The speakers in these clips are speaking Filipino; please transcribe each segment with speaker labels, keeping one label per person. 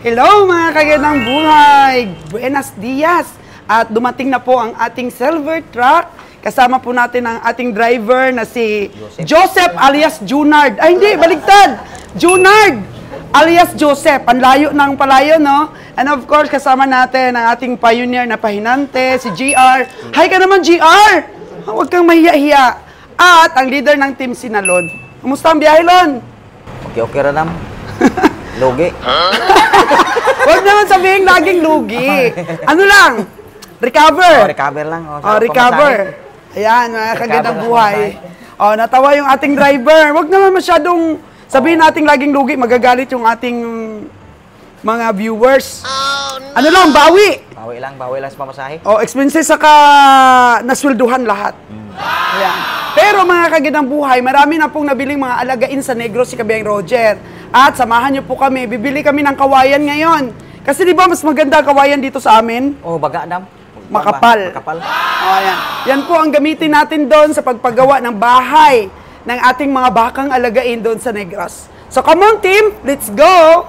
Speaker 1: Hello mga kagandang buhay! Buenos dias! At dumating na po ang ating silver truck. Kasama po natin ang ating driver na si Joseph alias Junard. Ay hindi, baligtad! Junard alias Joseph. Ang layo ng palayo, no? And of course, kasama natin ang ating pioneer na pahinante, si GR. Hi ka naman, GR! Huwag kang mahiya-hiya. At ang leader ng team, si Nalon. Kumusta ang biyahe, Lon?
Speaker 2: Okay, Ranam. Lugi.
Speaker 1: Huwag naman sabihin laging lugi. Ano lang? Recover.
Speaker 2: Recover lang.
Speaker 1: Recover. Ayan, mga kagandang buhay. Natawa yung ating driver. Huwag naman masyadong sabihin nating laging lugi. Magagalit yung ating mga viewers. Ano lang, bawi.
Speaker 2: Bawi lang sa pamasahe.
Speaker 1: Expenses saka naswelduhan lahat. Ayan. Pero mga kagandang buhay, marami na pong nabiling mga alagain sa Negros si Kabiang Roger. At samahan niyo po kami, bibili kami ng kawayan ngayon. Kasi di ba mas maganda kawayan dito sa amin?
Speaker 2: Baga, Adam.
Speaker 1: Makapal. Ayan. Yan po ang gamitin natin doon sa pagpagawa ng bahay ng ating mga bakang alagain doon sa Negros. So come on team, let's go!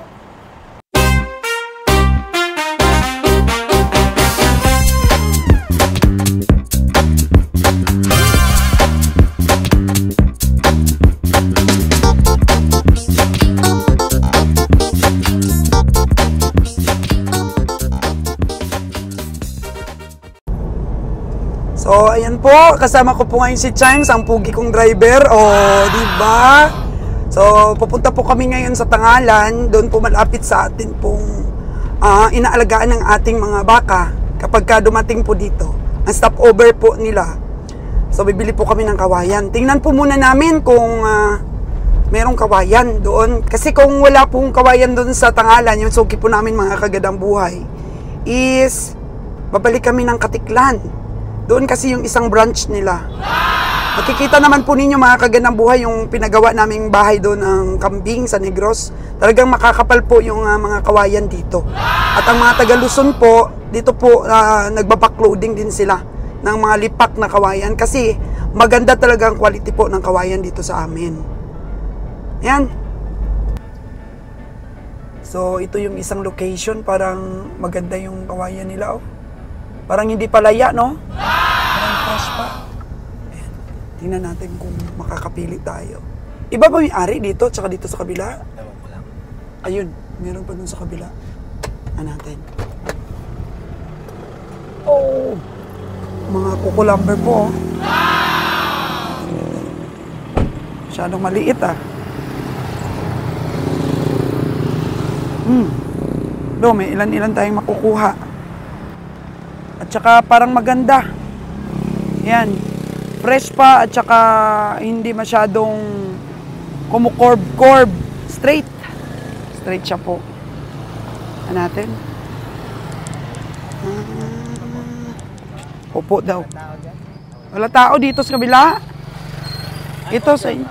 Speaker 1: So, ayan po, kasama ko po ngayon si Chimes, ang pugi kong driver. Di ba? So, pupunta po kami ngayon sa Tangalan, doon po malapit sa atin pong inaalagaan ng ating mga baka kapag ka dumating po dito. Ang stopover po nila. So, bibili po kami ng kawayan. Tingnan po muna namin kung merong kawayan doon. Kasi kung wala pong kawayan doon sa Tangalan, yung suki po namin mga kagadang buhay, is babalik kami ng Katiklan. Doon kasi yung isang branch nila. Makikita naman po ninyo mga kagandang buhay yung pinagawa naming bahay doon ng Kambing sa Negros. Talagang makakapal po yung mga kawayan dito. At ang mga taga Luzon po, dito po nagbabackloading din sila ng mga lipak na kawayan kasi maganda talaga ang quality po ng kawayan dito sa amin. Yan. So ito yung isang location, parang maganda yung kawayan nila. Parang hindi palaya, no? Parang fresh pa. Ayan. Tingnan natin kung makakapili tayo. Iba ba yung ari dito, tsaka dito sa kabila? Ayun, meron pa dun sa kabila. Natin. Mga kukulamber po. Masyadong maliit, may ilan-ilan tayong makukuha. At saka parang maganda. Yan. Fresh pa at saka hindi masyadong kumukorb-korb. Straight. Straight siya po. Ano natin? Opo daw. Wala tao dito sa kabila. Ito sa inyo.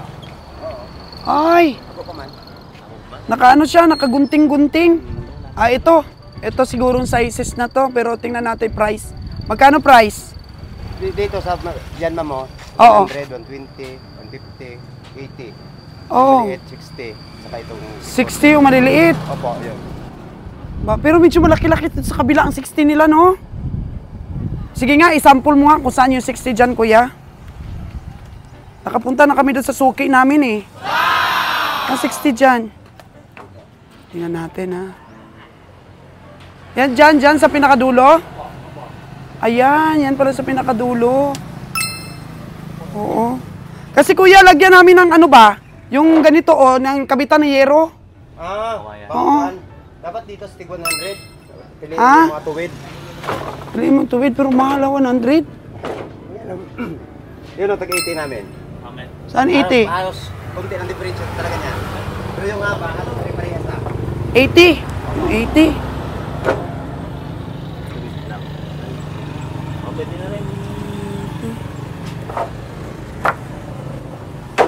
Speaker 1: Ay! Nakaano siya, nakagunting-gunting. Ito. Ito sigurong sizes na to, pero tingnan natin price. Magkano price?
Speaker 3: Dito sa yan ma'am, 100, 120, 150, 80.
Speaker 1: Oo.
Speaker 3: 60. Saka itong
Speaker 1: 60 yung maliliit.
Speaker 3: Opo, yun.
Speaker 1: Pero medyo malaki-laki sa kabila ang 60 nila, no? Sige nga, isample mo nga kung saan yung 60 dyan, kuya. Nakapunta na kami doon sa suki namin, eh. Ang 60 dyan. Tingnan natin, Yan, dyan, sa pinakadulo? Ayan, yan pala sa pinakadulo. Oo. Kasi kuya, lagyan namin ng ano ba? Yung ganito, ng kabitan ng yero.
Speaker 3: Oo. Dapat dito stick 100. Piliin mo mga tuwid.
Speaker 1: Piliin mo tuwid, pero mahal 100.
Speaker 3: Yun ang tag-80 namin.
Speaker 1: Saan 80?
Speaker 3: Halos, kunti ang differential talaga niya. Pero yung haba, parehas na.
Speaker 1: 80? Yung 80?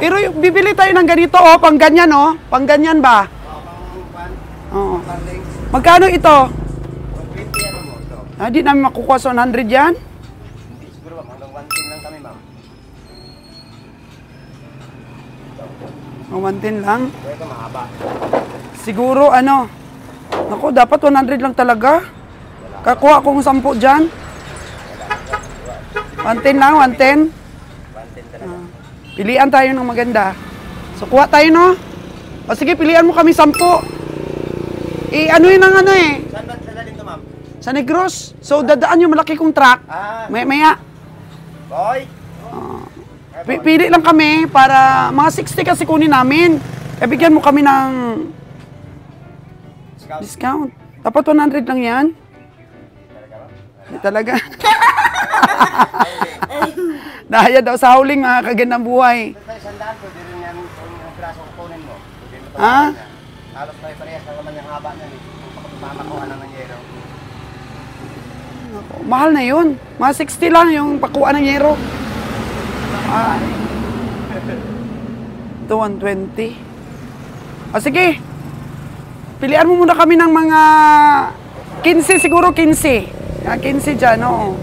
Speaker 1: Pero bibili tayo ng ganito, pang ganyan, Pang ganyan ba? Oo. Magkano ito?
Speaker 3: 120 ano mo ito?
Speaker 1: Di namin makukuha sa 100 yan?
Speaker 3: Hindi, siguro ma'am. Hanggang 110 lang kami, ma'am.
Speaker 1: 110 lang?
Speaker 3: Ito mahaba.
Speaker 1: Siguro, Ako, dapat 100 lang talaga. Kakuha akong 10 dyan. 110 lang, 110.
Speaker 3: 110 talaga.
Speaker 1: Pilian tayo ng maganda. So, kuha tayo, no? O sige, pilian mo kami 10. Ano yun ang ano eh?
Speaker 3: Saan ba dadalhin to, ma'am?
Speaker 1: Sa Negros. So, dadaan yung malaki kong truck. Maya.
Speaker 3: Boy!
Speaker 1: Pili lang kami para mga 60 kasi kunin namin. Bigyan mo kami ng discount. Dapat 100 lang yan. Hindi talaga. Dahil daw sa huling mga kagandang buhay.
Speaker 3: Sa isang daan, pwede rin yan yung piraso kukunin mo. Pwede mo
Speaker 1: Ha?
Speaker 3: Halos na parehas lang naman yung haba niyan eh. Mamakuha lang ng yero.
Speaker 1: Mahal na yun. Mga 60 lang yung pakuha ng yero. Ito 120. Sige. Pilian mo muna kami ng mga 15 siguro, 15. 15 dyan, oo.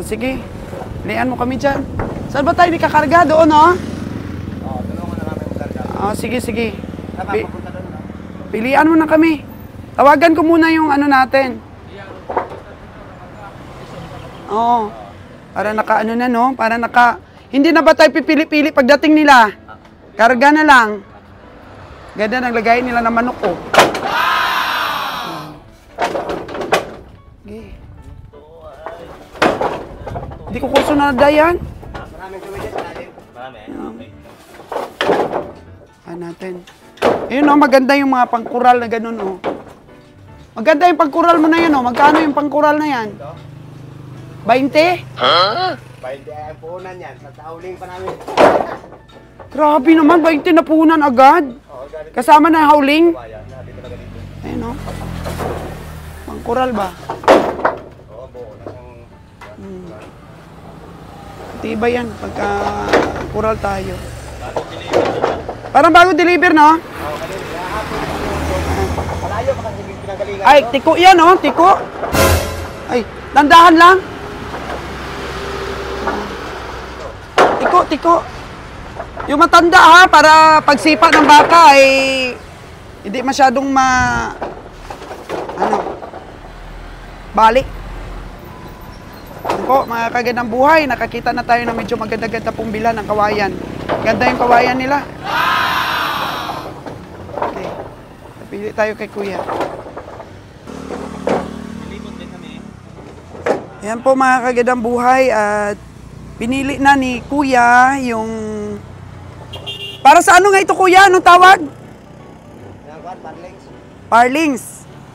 Speaker 1: Sige. Pilian mo kami dyan. Saan ba tayo nikakarga? Doon, no?
Speaker 3: Oo, tulungan na namin magkarga.
Speaker 1: Sige.
Speaker 3: Tama, papunta doon, no?
Speaker 1: Pilian mo na kami. Tawagan ko muna yung ano natin. Oo. Para naka ano na, no? Para naka... Hindi na ba tayo pipili-pili pagdating nila? Karga na lang. Ganda nang lagay nila ng manok, oh. Okay. Hindi ko kurso na yan.
Speaker 3: Maraming kumidya sa natin. Marami, okay.
Speaker 1: Natin. Ayun, oh, maganda yung mga pangkural na ganun, oh. Maganda yung pangkural mo na yan, oh. Magkano yung pangkural na yan? 20?
Speaker 3: Hindi ang puhunan yan. Sa huling pa namin.
Speaker 1: Grabe naman, 20 na puhunan agad. Kasama na hauling. Ayun, no? Pangkural ba?
Speaker 3: Oo, buo.
Speaker 1: Tiba yan, pagka kural tayo. Parang bago deliver, no?
Speaker 3: Malayo pa kasi pinagalingan.
Speaker 1: Ay, tiko yan, no? Tiko. Ay, dandahan lang. Tiko. Yung matanda, ha, para pagsipa ng baka ay hindi masyadong balik. Ano po, mga kagandang buhay, nakakita na tayo na medyo maganda-ganda pong bila ng kawayan. Ganda yung kawayan nila. Okay. Napili tayo kay Kuya. Ayan po mga kagandang buhay at pinili na ni Kuya yung... Para sa ano nga ito, Kuya? Anong tawag?
Speaker 3: Parlings.
Speaker 1: Parlings.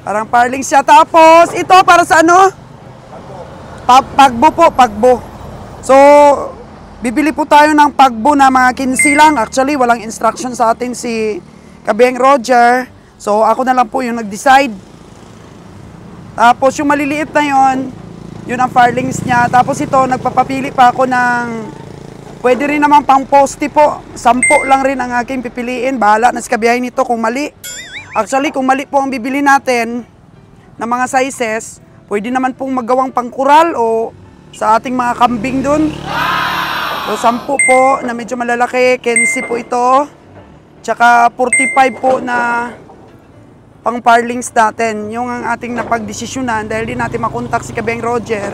Speaker 1: Parang parlings siya. Tapos, ito para sa ano? Pagbo po, pagbo. So, bibili po tayo ng pagbo na mga 15 lang. Actually, walang instruction sa atin si Kabeng Roger. So, ako na lang po yung nag-decide. Tapos, yung maliliit na yun ang parlings niya. Tapos ito, nagpapapili pa ako ng... Pwede rin naman pang poste po. 10 lang rin ang aking pipiliin. Bahala na si Kabiyahin nito kung mali. Actually, kung mali po ang bibili natin ng mga sizes, pwede naman pong magawang pangkural o sa ating mga kambing dun. So, 10 po na medyo malalaki. 15 po ito. Tsaka 45 po na pang parlings natin. Yung ang ating napagdesisyonan dahil di natin makontak si Kabeng Roger.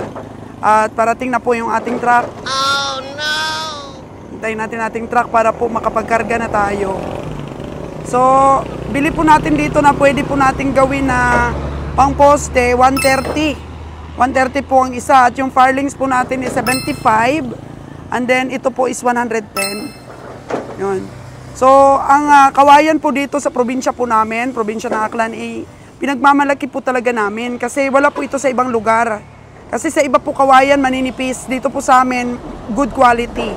Speaker 1: At parating na po yung ating truck. Oh no! Hintayin natin ating truck para po makapagkarga na tayo. So, bili po natin dito na pwede po natin gawin na pang poste, 130. 130 po ang isa. At yung farlings po natin is 75. And then, ito po is 110. Yun. So, ang kawayan po dito sa probinsya po namin, probinsya ng Aklan, pinagmamalaki po talaga namin. Kasi wala po ito sa ibang lugar. Kasi sa iba po kawayan, maninipis. Dito po sa amin, good quality.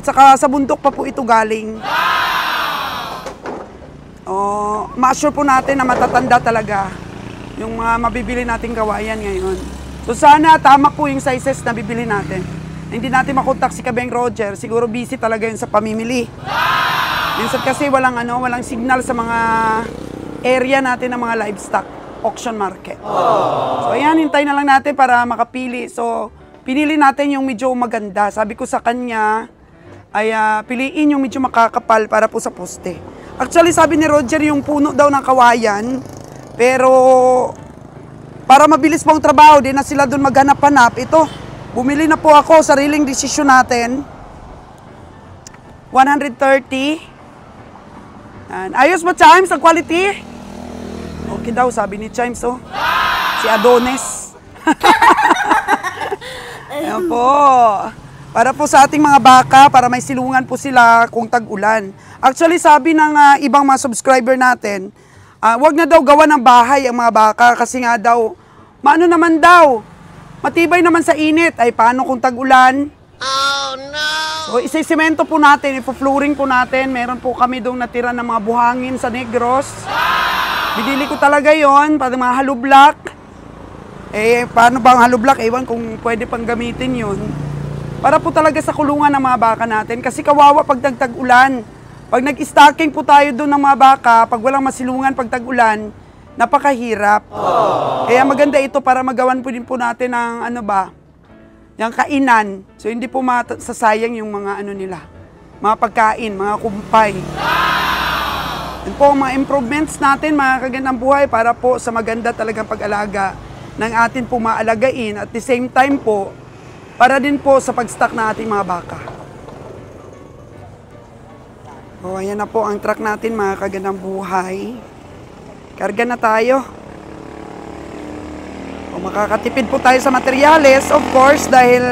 Speaker 1: At saka sa bundok pa po ito galing. Ma-assure po natin na matatanda talaga yung mga mabibili nating kawayan ngayon. So sana tama po yung sizes na bibili natin. Hindi natin makontak si Kabeng Roger, siguro busy talaga yun sa pamimili. Minsan kasi walang signal sa mga area natin ng mga livestock auction market. So ayan, hintay na lang natin para makapili. So pinili natin yung medyo maganda. Sabi ko sa kanya ay piliin yung medyo makakapal para po sa poste. Actually, sabi ni Roger, yung puno daw ng kawayan. Pero, para mabilis pong trabaho, di na sila doon maghanap-hanap. Ito, bumili na po ako, sariling desisyon natin. 130. Yan. Ayos ba, Chimes, ang quality? Okay daw, sabi ni Chimes, oh. Si Adonis. Ayan po. Para po sa ating mga baka, para may silungan po sila kung tag-ulan. Actually, sabi ng ibang mga subscriber natin, wag na daw gawa ng bahay ang mga baka kasi nga daw, maano naman daw, matibay naman sa init. Ay, paano kung tag-ulan? Oh, no! So, isisemento po natin, ipo-flooring po natin. Meron po kami doong natira ng mga buhangin sa Negros. Bidili ko talaga yon para mga hollow block. Eh, paano ba ang hollow block? Ewan kung pwede pang gamitin yun. Para po talaga sa kulungan ng mga baka natin. Kasi kawawa pag tag-ulan. Pag nag-stocking po tayo doon ng mga baka, pag walang masilungan pag tag-ulan, napakahirap. Kaya maganda ito para magawan po din po natin ng ano ba, yung kainan. So hindi po masasayang yung mga ano nila, mga pagkain, mga kumpay. Yan po mga improvements natin, mga kagandang buhay, para po sa maganda talagang pag-alaga ng atin po maalagain. At the same time po, para din po sa pag-stock na ating mga baka. O, ayan na po ang truck natin, mga kagandang buhay. Karga na tayo. O, makakatipid po tayo sa materyales, of course, dahil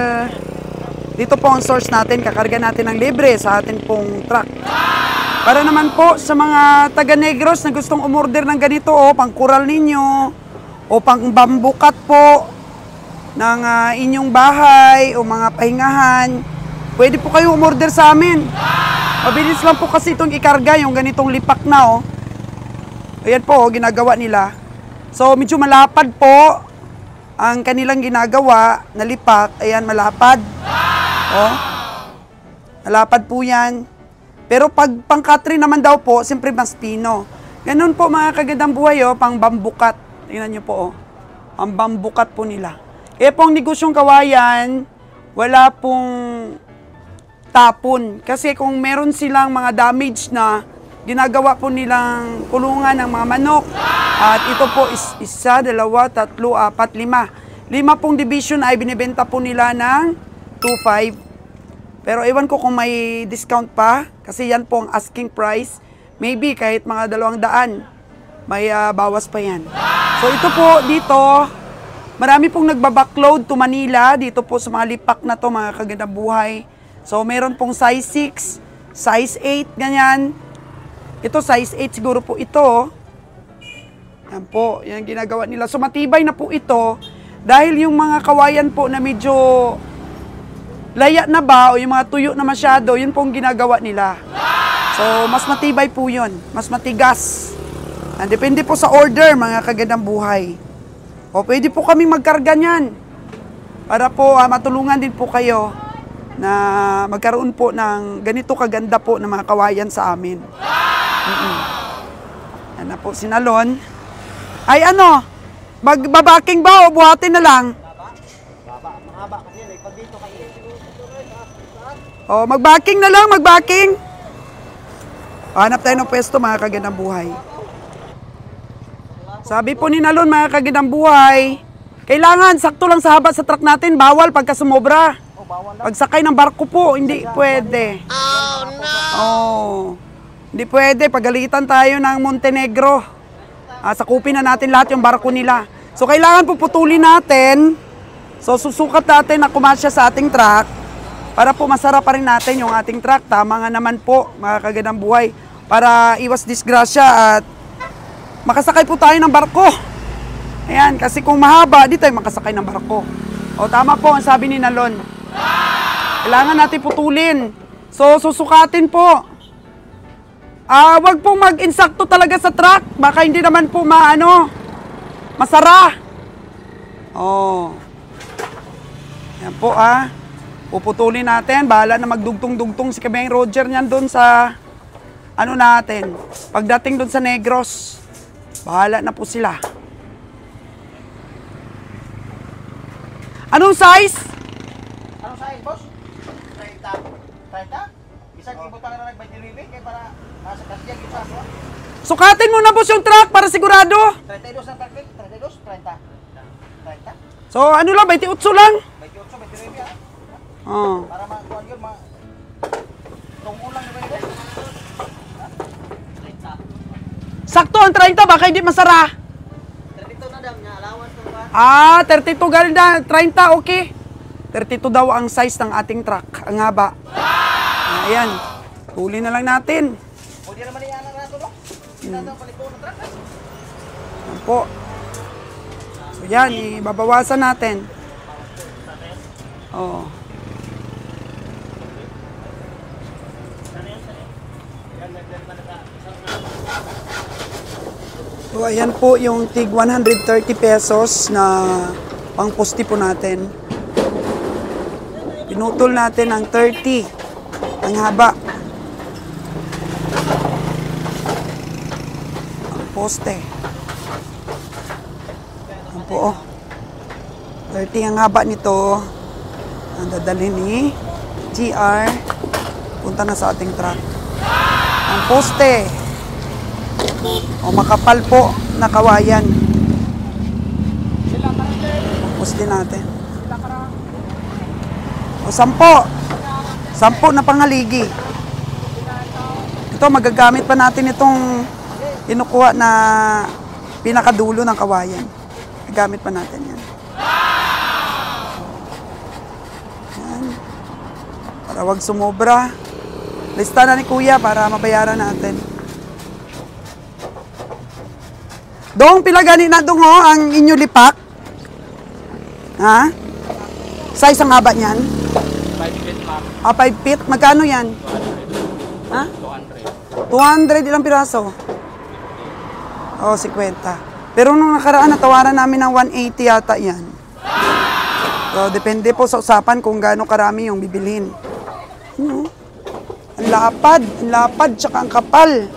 Speaker 1: dito po ang source natin. Kakarga natin ng libre sa atin pong truck. Para naman po sa mga taga-Negros na gustong umorder ng ganito, o pang kural ninyo, o pang bambukat po ng inyong bahay o mga pahingahan, pwede po kayo umorder sa amin. Mabilis lang po kasi itong ikarga, yung ganitong lipak na, oh. Ayan po, ginagawa nila. So, medyo malapad po ang kanilang ginagawa na lipak. Ayan, malapad. Oh. Malapad po yan. Pero pag pang-katri naman daw po, siyempre mas pino. Ganun po mga kagandang buhay, oh, pang bambukat. Tingnan nyo po, oh. Ang bambukat po nila. Eh pong negosyong kawayan, wala pong tapon. Kasi kung meron silang mga damage na, ginagawa po nilang kulungan ng mga manok. At ito po is 1, 2, 3, 4, 5. 5 pong division ay binibenta po nila ng 2.5. Pero ewan ko kung may discount pa. Kasi yan po ang asking price. Maybe kahit mga 200, may bawas pa yan. So ito po dito, marami pong nagbabackload to Manila, dito po sa mga lipak na to, mga kagandang buhay. So, meron pong size 6, size 8, ganyan. Ito, size 8 siguro po ito. Yan po, yan ginagawa nila. So, matibay na po ito dahil yung mga kawayan po na medyo laya na ba o yung mga tuyo na masyado, yun pong ginagawa nila. So, mas matibay po yun. Mas matigas. Depende po sa order, mga kagandang buhay. O pwede po kami magkarga niyan para po matulungan din po kayo na magkaroon po ng ganito kaganda po ng mga kawayan sa amin. Yan na po, sinalon. Ay ano, magbabaking ba o buhatin na lang?
Speaker 3: Mahaba kasi yan. Pag dito kayo.
Speaker 1: O, magbaking na lang, magbaking. Hanap tayo ng pwesto, mga kagandang buhay. Sabi po ni Nalon, mga kagandang buhay, kailangan sakto lang sa haba sa truck natin, bawal pagka sumobra. Pagsakay ng barko po, hindi pwede. Oh, no! Oh, hindi pwede, pagalitan tayo ng Montenegro. Sakupin na natin lahat yung barko nila. So, kailangan po putulin natin. So, susukat natin na kumasya sa ating truck para po masarap pa rin natin yung ating truck. Tama nga naman po, mga kagandang buhay, para iwas disgrasya at makasakay po tayo ng barko. Ayan, kasi kung mahaba, di tayo makasakay ng barko. O, tama po ang sabi ni Nalon. Kailangan natin putulin. So, susukatin po. Wag pong mag-insakto talaga sa truck. Baka hindi naman po masara. Oh. Ayan po, puputulin natin. Bahala na magdugtong-dugtong si Kabeng Roger niyan doon sa natin. Pagdating doon sa Negros, bahala na po sila. Anong size?
Speaker 3: Anong size, boss? 30? 30?
Speaker 1: Sukatin mo na boss yung truck para sigurado.
Speaker 2: 32 ang target, 32, 30. 30.
Speaker 1: So ano lang, 28 lang.
Speaker 2: 28, 29 ah.
Speaker 1: Oh.
Speaker 2: Para makuha yun, tungkol lang naman yun.
Speaker 1: Sakto ang 30, baka hindi masara.
Speaker 2: 32 na daw niya, allowance ko ba?
Speaker 1: 32 galing na, 30, okay. 32 daw ang size ng ating truck, ang haba. Ayan, huli na lang natin.
Speaker 2: Pwede naman iyan ang rato, no? Sinadang palito ng truck, eh.
Speaker 1: Ayan po. So yan, ibabawasan natin. Oo. So ayan po yung tig 130 pesos na pangposti po natin. Pinutol natin ang 30, ang haba. Ang poste. Ayan po, oh. 30 ang haba nito. Ang dadalhin ni GR. Punta na sa ating truck. Ang poste. O makapal po na kawayan. Ang poste natin. O 10. 10 na panghaligi. Ito, magagamit pa natin itong kinukuha na pinakadulo ng kawayan. Gagamit pa natin yan. Yan. Para wag sumobra. Lista na ni Kuya para mabayaran natin. Dong, pila gani na dong ang inyo lipak? Ha? Size ang haba niyan?
Speaker 4: 5 feet, ma'am.
Speaker 1: 5 feet? Magkano yan? Ha? 200 ilang piraso? Oh, 50. Pero nung nakaraan, natawaran namin ng 180 yata yan. So, depende po sa usapan kung gaano karami yung bibilhin. Ang lapad, tsaka ang kapal.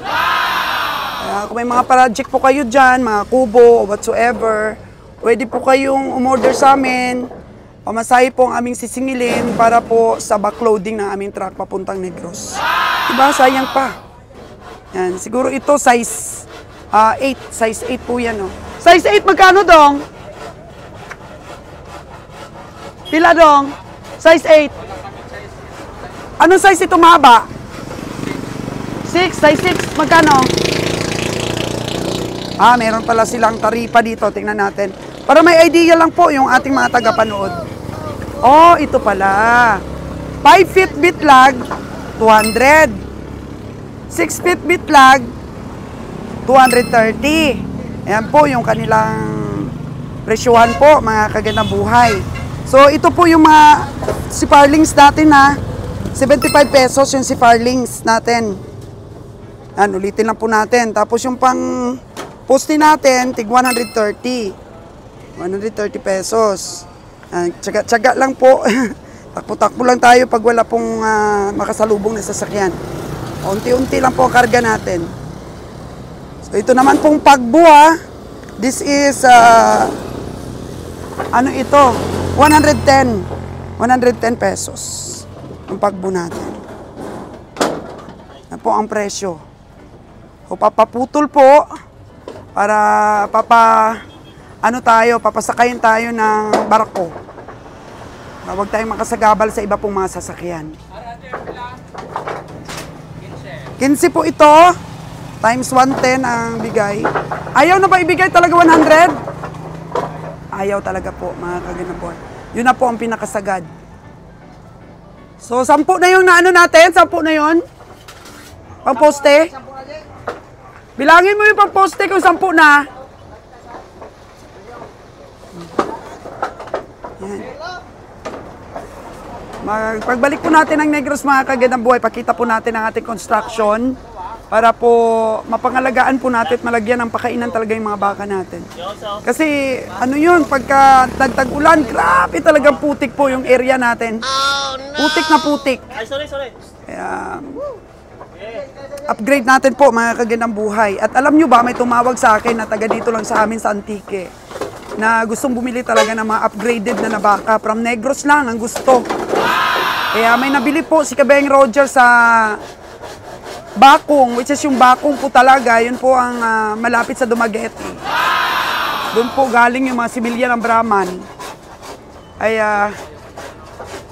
Speaker 1: Kaya kung may mga project po kayo dyan, mga kubo o whatsoever, pwede po kayong umorder sa amin. Pamasahe po ang aming sisingilin para po sa backloading ng aming truck papuntang Negros. Diba? Sayang pa. Yan. Siguro ito size 8. Size 8 po yan. Oh. Size 8 magkano dong? Pila dong? Size 8. Anong size ito mahaba? 6. Size 6. Magkano? Meron pala silang taripa dito. Tingnan natin. Para may idea lang po yung ating mga tagapanood. Oh, ito pala. 5 feet bitlag, 200. 6 feet bitlag, 230. Ayan po yung kanilang presyuhan po, mga kagandang buhay. So, ito po yung mga siparlings natin na 75 pesos yung siparlings natin. Ayan, ulitin lang po natin. Tapos yung pang poste natin, tig 130. 130 pesos. Tsaga-tsaga lang po. Takbo-takbo lang tayo pag wala pong makasalubong na sasakyan. Unti-unti lang po ang karga natin. So, ito naman pong pagbo This is, ano ito? 110. 110 pesos. Ang pagbo natin. Yan po ang presyo. O papaputol po para papasakayin tayo ng barko. Huwag tayong makasagabal sa iba pong mga sasakyan. 15 po ito, times 110 ang bigay. Ayaw na ba ibigay talaga 100? Ayaw talaga po, mga kaginaboy. Yun na po ang pinakasagad. So, 10 na yung naano natin? 10 na yun? Pang-poste? Bilangin mo yung pang-poste kung 10 na. Yan. Pagbalik po natin ng Negros, mga kagandang buhay, pakita po natin ang ating construction para po mapangalagaan po natin at malagyan ng pakainan talaga yung mga baka natin. Kasi ano yun, pagka tag-ulan, grabe talagang putik po yung area natin. Putik na putik. Kaya, upgrade natin po, mga kagandang buhay. At alam nyo ba, may tumawag sa akin na taga dito lang sa amin sa Antique na gustong bumili talaga ng mga upgraded na baka. From Negros lang ang gusto. Kaya may nabili po si Kabayang Roger sa Bakong, which is yung Bakong po talaga, yun po ang malapit sa Dumaguete. Doon po galing yung mga similya ng Brahman. Ay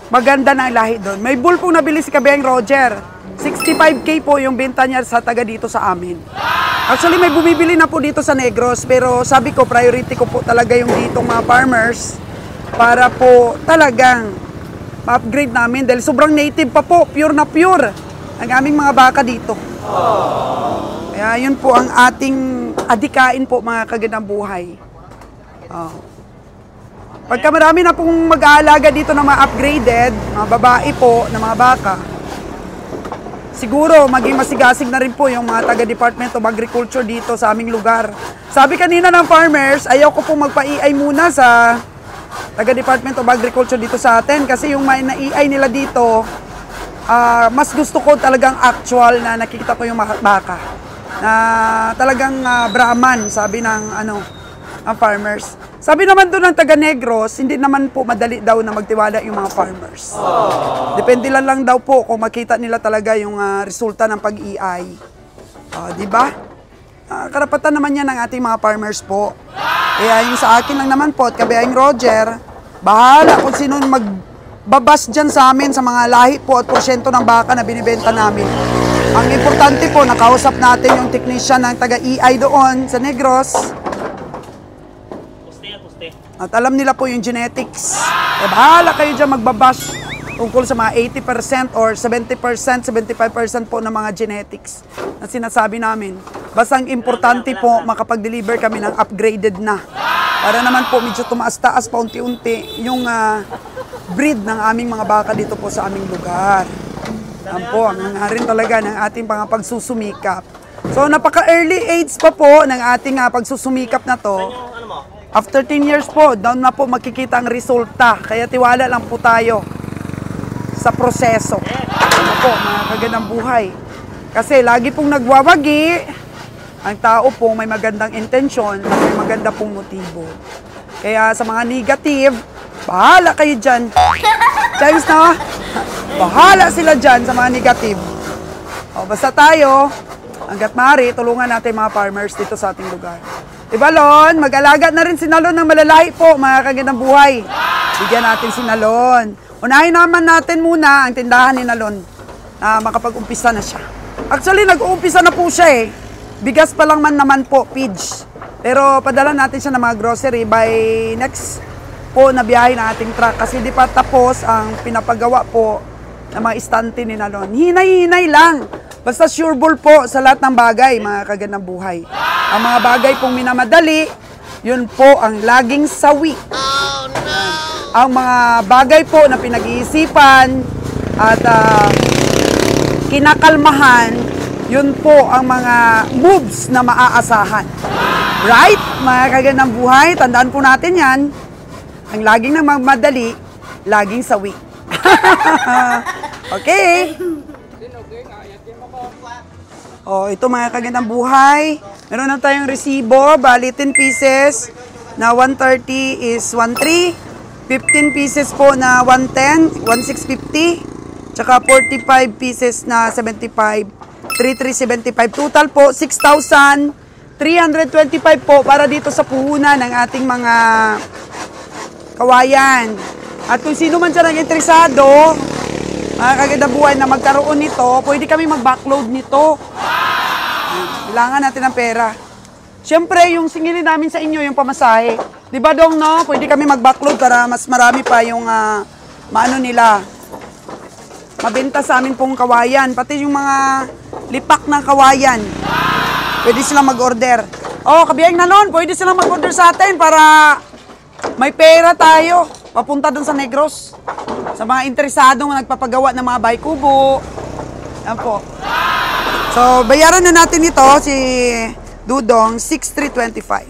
Speaker 1: maganda na ang lahi doon. May bull pong nabili si Kabayang Roger. 65K po yung benta niya sa taga dito sa amin. Actually, may bumibili na po dito sa Negros, pero sabi ko, priority ko po talaga yung ditong mga farmers para po talagang ma-upgrade namin dahil sobrang native pa po, pure na pure ang aming mga baka dito. Kaya yun po ang ating adikain po, mga kagandang buhay. Pagka marami na pong mag-aalaga dito ng mga upgraded, mga babae po na mga baka, siguro maging masigasig na rin po yung mga taga-Department of Agriculture dito sa aming lugar. Sabi kanina ng farmers, ayaw ko pong magpa-EI muna sa taga-Department of Agriculture dito sa atin kasi yung may na-EI nila dito, mas gusto ko talagang actual na nakikita ko yung baka. Na talagang Brahman, sabi ng ang farmers. Sabi naman doon ng taga-Negros, hindi naman po madali daw na magtiwala yung mga farmers. Depende lang daw po kung makita nila talaga yung resulta ng pag-EI. Di ba? Karapatan naman yan ng ating mga farmers po. Kaya yung sa akin lang naman po, at Kabayang Roger, bahala kung sino magbabas dyan sa amin sa mga lahi po at porsyento ng baka na binibenta namin. Ang importante po, nakausap natin yung technician ng taga-EI doon sa Negros. At alam nila po yung genetics. Bahala kayo dyan magbabash tungkol sa mga 80% or 70%, 75% po ng mga genetics na sinasabi namin. Basta ang importante po, makapag-deliver kami ng upgraded na. Para naman po medyo tumaas-taas pa unti-unti yung breed ng aming mga baka dito po sa aming lugar. Yan po, ang rin talaga ng ating pagsusumikap. So, napaka-early age pa po ng ating pagsusumikap na to. After 10 years po, down na po makikita ang resulta. Kaya tiwala lang po tayo sa proseso. Ano po, mga kagandang buhay. Kasi lagi pong nagwawagi, ang tao po may magandang intensyon, may maganda pong motibo. Kaya sa mga negative, bahala kayo dyan. James na, bahala sila dyan sa mga negative. Basta tayo, hanggat maaari, tulungan natin mga farmers dito sa ating lugar. Diba, Lon? Mag-alaga na rin si Nalon ng malalahi po, mga kagandang buhay. Bigyan natin si Nalon. Unahin naman natin muna ang tindahan ni Nalon na makapag-umpisa na siya. Actually, nag-uumpisa na po siya eh. Bigas pa lang man naman po, Pidge. Pero padala natin siya ng mga grocery by next po na biyahe ng ating truck. Kasi di pa tapos ang pinapagawa po ng mga istante ni Nalon. Hinay-hinay lang. Basta sure ball po sa lahat ng bagay, mga kagandang buhay. Ang mga bagay pong minamadali, yun po ang laging sawi. Oh, no. Ang mga bagay po na pinag-iisipan at kinakalmahan, yun po ang mga moves na maaasahan. Right? Mga kagandang buhay, tandaan po natin yan. Ang laging nagmamadali, laging sawi. Okay? Ito mga kagandang buhay. Meron na tayong resibo, bali 10 pieces na 130 is 13. 15 pieces po na 110, 1650. Tsaka 45 pieces na 75, 3375. Total po 6,325 po para dito sa puhunan ng ating mga kawayan. At kung sino man dyan ang interesado, mga kagandang buhay na magkaroon nito, pwede kami mag-backload nito. Kailangan natin ng pera. Siyempre, yung singilin namin sa inyo, yung pamasahe. Di ba, Dong, no? Pwede kami mag-backload para mas marami pa yung maano nila. Mabenta sa amin pong kawayan. Pati yung mga lipak ng kawayan. Pwede silang mag-order. Kabiyang Nalon, pwede silang mag-order sa atin para may pera tayo. Papunta dun sa Negros. Sa mga interesadong nagpapagawa ng mga baykubo. Yan po. So, bayaran na natin ito, si Dudong, 6,325.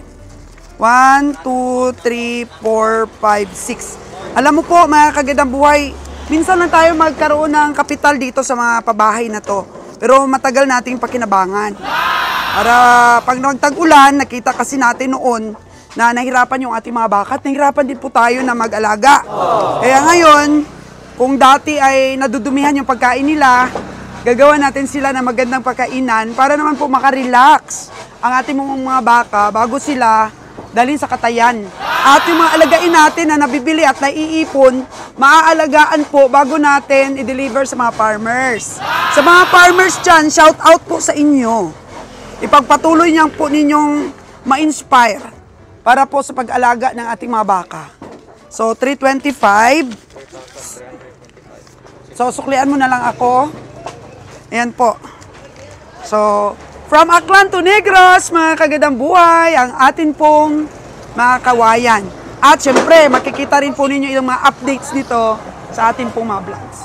Speaker 1: 1, 2, 3, 4, 5, 6. Alam mo po, mga kagandang buhay, minsan lang tayo magkaroon ng kapital dito sa mga pabahay na to. Pero matagal nating pakinabangan. Para pag nagtag-ulan, nakita kasi natin noon na nahirapan yung ating mga baka at nahirapan din po tayo na mag-alaga. Kaya ngayon, Kung dati ay nadudumihan yung pagkain nila, gagawa natin sila ng magandang pagkainan para naman po makarelax ang ating mga baka bago sila dalhin sa katayan. At yung mga alagain natin na nabibili at naiipon, maaalagaan po bago natin i-deliver sa mga farmers. Sa mga farmers dyan, shout out po sa inyo. Ipagpatuloy niyan po ninyong ma-inspire para po sa pag-alaga ng ating mga baka. So, 325. So, suklian mo na lang ako. Ayan po. So, from Aklan to Negros, mga kagandang buhay, ang atin pong mga kawayan. At syempre, makikita rin po ninyo yung mga updates nito sa atin pong mga vlogs.